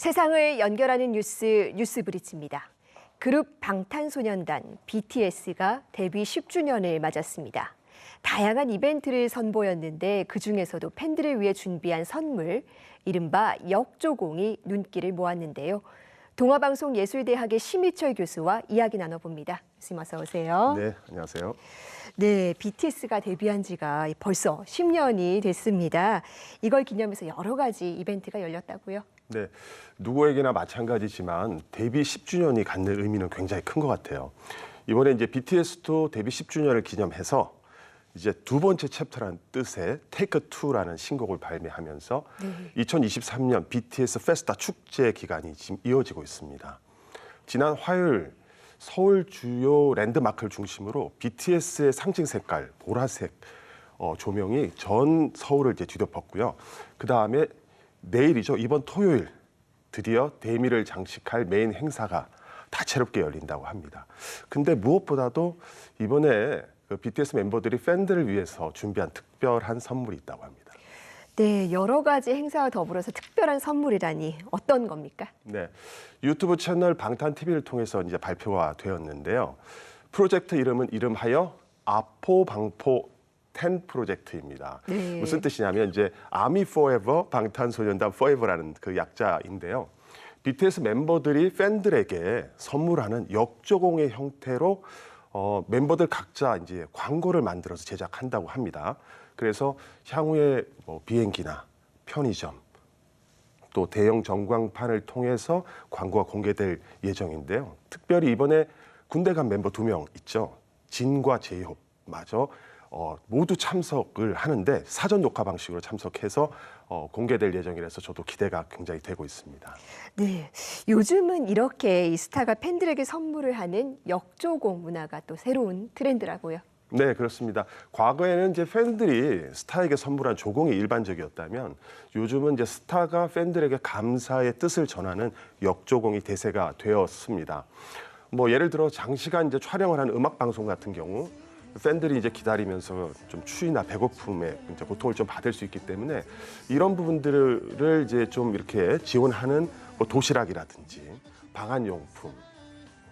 세상을 연결하는 뉴스 브릿지입니다. 그룹 방탄소년단 BTS가 데뷔 10주년을 맞았습니다. 다양한 이벤트를 선보였는데 그중에서도 팬들을 위해 준비한 선물, 이른바 역조공이 눈길을 모았는데요. 동아방송예술대학의 심희철 교수와 이야기 나눠봅니다. 교수님 어서 오세요. 네, 안녕하세요. 네, BTS가 데뷔한 지가 벌써 10년이 됐습니다. 이걸 기념해서 여러 가지 이벤트가 열렸다고요? 네, 누구에게나 마찬가지지만 데뷔 10주년이 갖는 의미는 굉장히 큰 것 같아요. 이번에 이제 BTS도 데뷔 10주년을 기념해서 이제 두 번째 챕터라는 뜻의 Take Two라는 신곡을 발매하면서 2023년 BTS 페스타 축제 기간이 지금 이어지고 있습니다. 지난 화요일 서울 주요 랜드마크를 중심으로 BTS의 상징 색깔 보라색 조명이 전 서울을 이제 뒤덮었고요. 그 다음에 내일이죠. 이번 토요일 드디어 대미를 장식할 메인 행사가 다채롭게 열린다고 합니다. 근데 무엇보다도 이번에 그 BTS 멤버들이 팬들을 위해서 준비한 특별한 선물이 있다고 합니다. 네, 여러 가지 행사와 더불어서 특별한 선물이라니 어떤 겁니까? 네, 유튜브 채널 방탄TV를 통해서 이제 발표가 되었는데요. 프로젝트 이름하여 아포방포 10 프로젝트입니다. 네. 무슨 뜻이냐면 이제 아미 포에버 방탄소년단 포에버라는 그 약자인데요. BTS 멤버들이 팬들에게 선물하는 역조공의 형태로 멤버들 각자 이제 광고를 만들어서 제작한다고 합니다. 그래서 향후에 뭐 비행기나 편의점 또 대형 전광판을 통해서 광고가 공개될 예정인데요. 특별히 이번에 군대 간 멤버 2명 있죠. 진과 제이홉마저 모두 참석을 하는데 사전 녹화 방식으로 참석해서 공개될 예정이라서 저도 기대가 굉장히 되고 있습니다. 네, 요즘은 이렇게 이 스타가 팬들에게 선물을 하는 역조공 문화가 또 새로운 트렌드라고요. 네, 그렇습니다. 과거에는 이제 팬들이 스타에게 선물한 조공이 일반적이었다면 요즘은 이제 스타가 팬들에게 감사의 뜻을 전하는 역조공이 대세가 되었습니다. 뭐 예를 들어 장시간 이제 촬영을 하는 음악 방송 같은 경우 팬들이 이제 기다리면서 좀 추위나 배고픔에 이제 고통을 좀 받을 수 있기 때문에 이런 부분들을 이제 좀 이렇게 지원하는 뭐 도시락이라든지 방한용품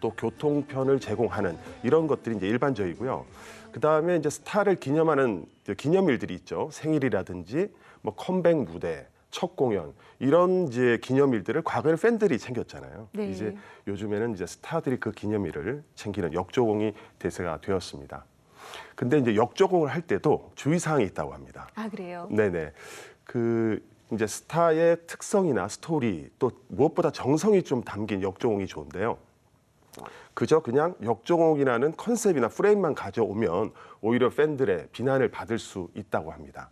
또 교통편을 제공하는 이런 것들이 이제 일반적이고요. 그 다음에 이제 스타를 기념하는 기념일들이 있죠. 생일이라든지 뭐 컴백 무대, 첫 공연 이런 이제 기념일들을 과거에는 팬들이 챙겼잖아요. 네. 이제 요즘에는 이제 스타들이 그 기념일을 챙기는 역조공이 대세가 되었습니다. 근데 이제 역조공을 할 때도 주의사항이 있다고 합니다. 아, 그래요? 네네. 그 이제 스타의 특성이나 스토리 또 무엇보다 정성이 좀 담긴 역조공이 좋은데요. 그저 그냥 역조공이라는 컨셉이나 프레임만 가져오면 오히려 팬들의 비난을 받을 수 있다고 합니다.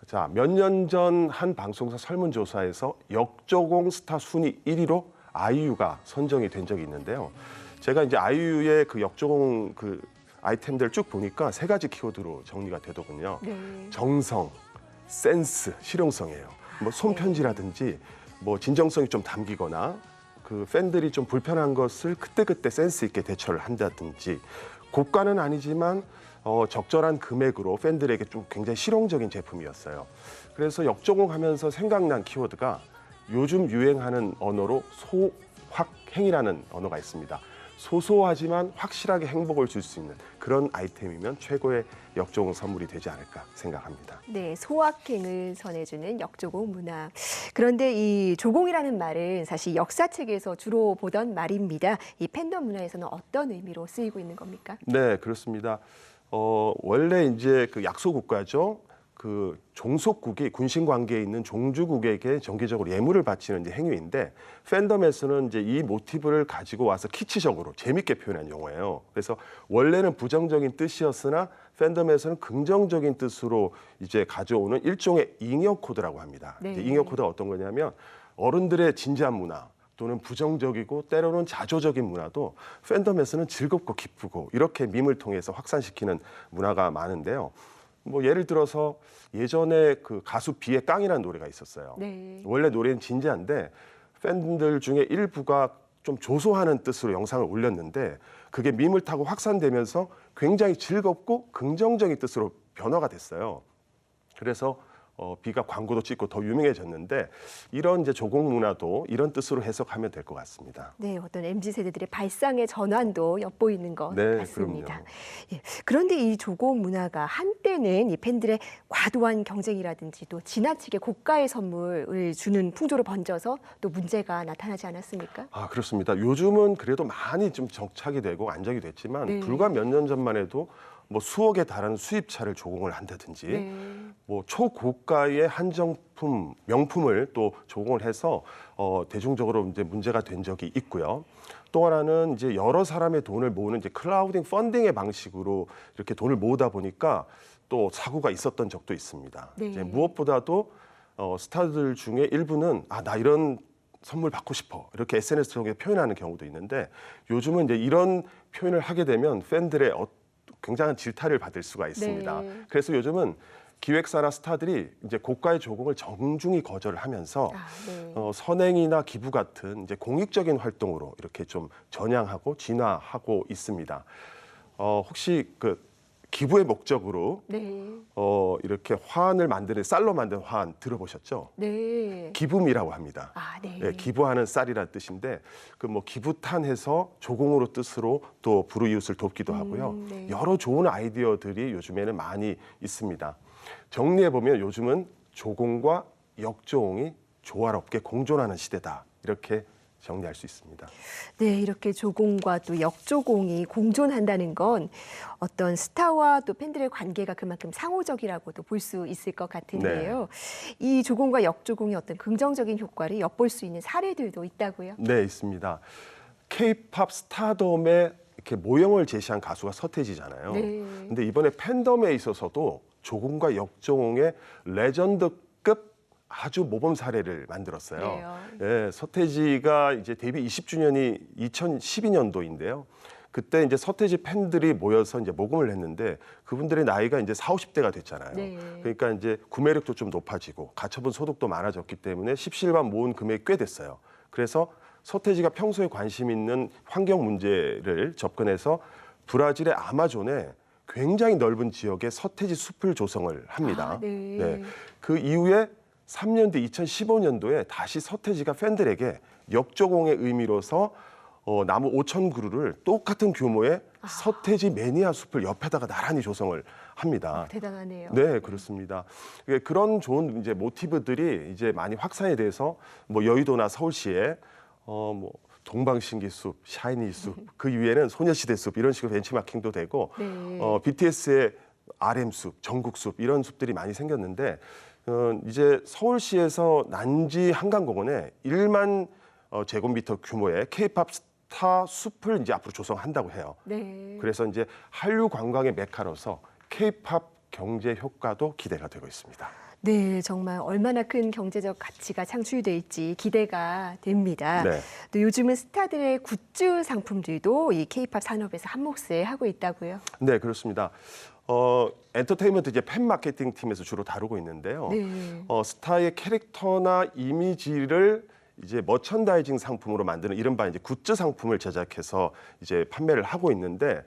자, 몇 년 전 한 방송사 설문조사에서 역조공 스타 순위 1위로 아이유가 선정이 된 적이 있는데요. 제가 이제 아이유의 그 역조공 그 아이템들을 쭉 보니까 3가지 키워드로 정리가 되더군요. 네. 정성, 센스, 실용성이에요. 뭐 손편지라든지 뭐 진정성이 좀 담기거나 그 팬들이 좀 불편한 것을 그때그때 센스 있게 대처를 한다든지 고가는 아니지만 적절한 금액으로 팬들에게 좀 굉장히 실용적인 제품이었어요. 그래서 역조공하면서 생각난 키워드가 요즘 유행하는 언어로 소확행이라는 언어가 있습니다. 소소하지만 확실하게 행복을 줄 수 있는 그런 아이템이면 최고의 역조공 선물이 되지 않을까 생각합니다. 네, 소확행을 전해주는 역조공 문화. 그런데 이 조공이라는 말은 사실 역사책에서 주로 보던 말입니다. 이 팬덤 문화에서는 어떤 의미로 쓰이고 있는 겁니까? 네, 그렇습니다. 원래 이제 그 약소국가죠. 그 종속국이 군신 관계에 있는 종주국에게 정기적으로 예물을 바치는 이제 행위인데 팬덤에서는 이제 이 모티브를 가지고 와서 키치적으로 재밌게 표현한 용어예요. 그래서 원래는 부정적인 뜻이었으나 팬덤에서는 긍정적인 뜻으로 이제 가져오는 일종의 잉여 코드라고 합니다. 네. 잉여 코드가 어떤 거냐면 어른들의 진지한 문화 또는 부정적이고 때로는 자조적인 문화도 팬덤에서는 즐겁고 기쁘고 이렇게 밈을 통해서 확산시키는 문화가 많은데요. 뭐 예를 들어서 예전에 그 가수 비의 깡이라는 노래가 있었어요. 네. 원래 노래는 진지한데 팬들 중에 일부가 좀 조소하는 뜻으로 영상을 올렸는데 그게 밈을 타고 확산되면서 굉장히 즐겁고 긍정적인 뜻으로 변화가 됐어요. 그래서 비가 광고도 찍고 더 유명해졌는데 이런 이제 조공 문화도 이런 뜻으로 해석하면 될 것 같습니다. 네, 어떤 MZ 세대들의 발상의 전환도 엿보이는 것 네, 같습니다. 그럼요. 예, 그런데 이 조공 문화가 한때는 이 팬들의 과도한 경쟁이라든지 또 지나치게 고가의 선물을 주는 풍조로 번져서 또 문제가 나타나지 않았습니까? 아, 그렇습니다. 요즘은 그래도 많이 좀 정착이 되고 안정이 됐지만 네. 불과 몇 년 전만 해도 뭐 수억에 달하는 수입차를 조공을 한다든지 네. 뭐 초고가의 한정품, 명품을 또 조공을 해서 대중적으로 이제 문제가 된 적이 있고요. 또 하나는 이제 여러 사람의 돈을 모으는 이제 클라우딩 펀딩의 방식으로 이렇게 돈을 모으다 보니까 또 사고가 있었던 적도 있습니다. 네. 이제 무엇보다도 스타들 중에 일부는 나 이런 선물 받고 싶어 이렇게 SNS 통해 표현하는 경우도 있는데 요즘은 이제 이런 표현을 하게 되면 팬들의 굉장한 질타를 받을 수가 있습니다. 네. 그래서 요즘은 기획사나 스타들이 이제 고가의 조공을 정중히 거절을 하면서 네. 선행이나 기부 같은 이제 공익적인 활동으로 이렇게 좀 전향하고 진화하고 있습니다. 혹시 그 기부의 목적으로 네. 이렇게 화환을 만드는 쌀로 만든 화환 들어보셨죠? 네. 기부미라고 합니다. 네. 예, 기부하는 쌀이라는 뜻인데 그 뭐 기부탄해서 조공으로 뜻으로 또 불우이웃을 돕기도 하고요. 네. 여러 좋은 아이디어들이 요즘에는 많이 있습니다. 정리해 보면 요즘은 조공과 역조공이 조화롭게 공존하는 시대다. 이렇게 정리할 수 있습니다. 네, 이렇게 조공과 또 역조공이 공존한다는 건 어떤 스타와 또 팬들의 관계가 그만큼 상호적이라고도 볼 수 있을 것 같은데요. 이 조공과 역조공이 어떤 긍정적인 효과를 엿볼 수 있는 사례들도 있다고요? 네, 있습니다. K-팝 스타덤의 이렇게 모형을 제시한 가수가 서태지잖아요. 네. 근데 이번에 팬덤에 있어서도 조공과 역조공의 레전드급 아주 모범 사례를 만들었어요. 그래요. 예, 서태지가 이제 데뷔 20주년이 2012년도인데요. 그때 이제 서태지 팬들이 모여서 이제 모금을 했는데 그분들의 나이가 이제 40, 50대가 됐잖아요. 네. 그러니까 이제 구매력도 좀 높아지고 가처분 소득도 많아졌기 때문에 십시일반 모은 금액이 꽤 됐어요. 그래서 서태지가 평소에 관심 있는 환경 문제를 접근해서 브라질의 아마존에 굉장히 넓은 지역에 서태지 숲을 조성을 합니다. 네. 그 이후에 3년 뒤 2015년도에 다시 서태지가 팬들에게 역조공의 의미로서 나무 5천 그루를 똑같은 규모의 서태지 매니아 숲을 옆에다가 나란히 조성을 합니다. 대단하네요. 네, 그렇습니다. 그런 좋은 이제 모티브들이 이제 많이 확산이 돼서 뭐 여의도나 서울시에 뭐 동방신기 숲, 샤이니 숲, 그 위에는 소녀시대 숲 이런 식으로 벤치마킹도 되고 네. BTS의 RM 숲, 전국 숲 이런 숲들이 많이 생겼는데 이제 서울시에서 난지 한강공원에 1만 제곱미터 규모의 K-팝 스타 숲을 이제 앞으로 조성한다고 해요. 네. 그래서 이제 한류 관광의 메카로서 K-팝 경제 효과도 기대가 되고 있습니다. 네, 정말 얼마나 큰 경제적 가치가 창출될지 기대가 됩니다. 네. 또 요즘은 스타들의 굿즈 상품들도 이 K-팝 산업에서 한몫을 하고 있다고요. 네, 그렇습니다. 엔터테인먼트 이제 팬 마케팅 팀에서 주로 다루고 있는데요. 네. 스타의 캐릭터나 이미지를 이제 머천다이징 상품으로 만드는 이른바 이제 굿즈 상품을 제작해서 이제 판매를 하고 있는데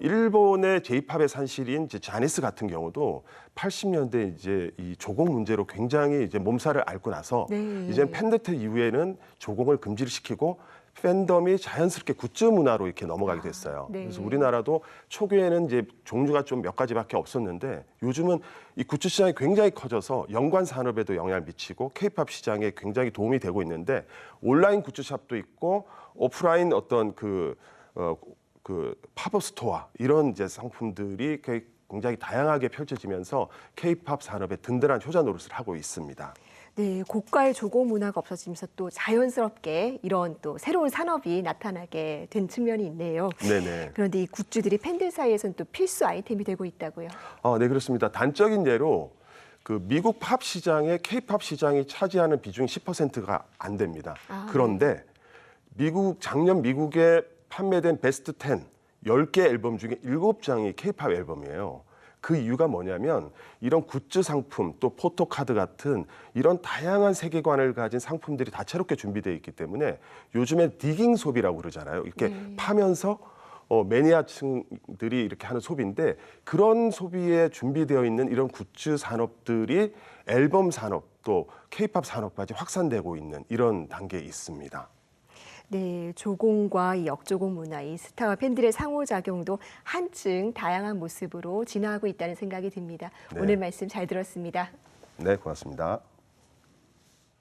일본의 J-팝의 산실인 이제 자니스 같은 경우도 80년대 이제 이 조공 문제로 굉장히 이제 몸살을 앓고 나서 네. 이제 팬데트 이후에는 조공을 금지를 시키고 팬덤이 자연스럽게 굿즈 문화로 이렇게 넘어가게 됐어요. 네. 그래서 우리나라도 초기에는 이제 종류가 좀 몇 가지밖에 없었는데 요즘은 이 굿즈 시장이 굉장히 커져서 연관 산업에도 영향을 미치고 K-팝 시장에 굉장히 도움이 되고 있는데 온라인 굿즈샵도 있고 오프라인 어떤 그 팝업 스토어 이런 이제 상품들이 굉장히 다양하게 펼쳐지면서 K-팝 산업의 든든한 효자 노릇을 하고 있습니다. 네, 고가의 조공 문화가 없어지면서 또 자연스럽게 이런 또 새로운 산업이 나타나게 된 측면이 있네요. 네네. 그런데 이 굿즈들이 팬들 사이에서는 또 필수 아이템이 되고 있다고요. 네, 그렇습니다. 단적인 예로 그 미국 팝 시장에 K-팝 시장이 차지하는 비중이 10%가 안 됩니다. 그런데 작년 미국에 판매된 베스트 10, 10개 앨범 중에 7장이 K-팝 앨범이에요. 그 이유가 뭐냐면 이런 굿즈 상품 또 포토카드 같은 이런 다양한 세계관을 가진 상품들이 다채롭게 준비되어 있기 때문에 요즘에 디깅 소비라고 그러잖아요. 이렇게 파면서 매니아층들이 이렇게 하는 소비인데 그런 소비에 준비되어 있는 이런 굿즈 산업들이 앨범 산업 또 K-팝 산업까지 확산되고 있는 이런 단계에 있습니다. 네, 조공과 이 역조공 문화, 이 스타와 팬들의 상호작용도 한층 다양한 모습으로 진화하고 있다는 생각이 듭니다. 네. 오늘 말씀 잘 들었습니다. 네, 고맙습니다.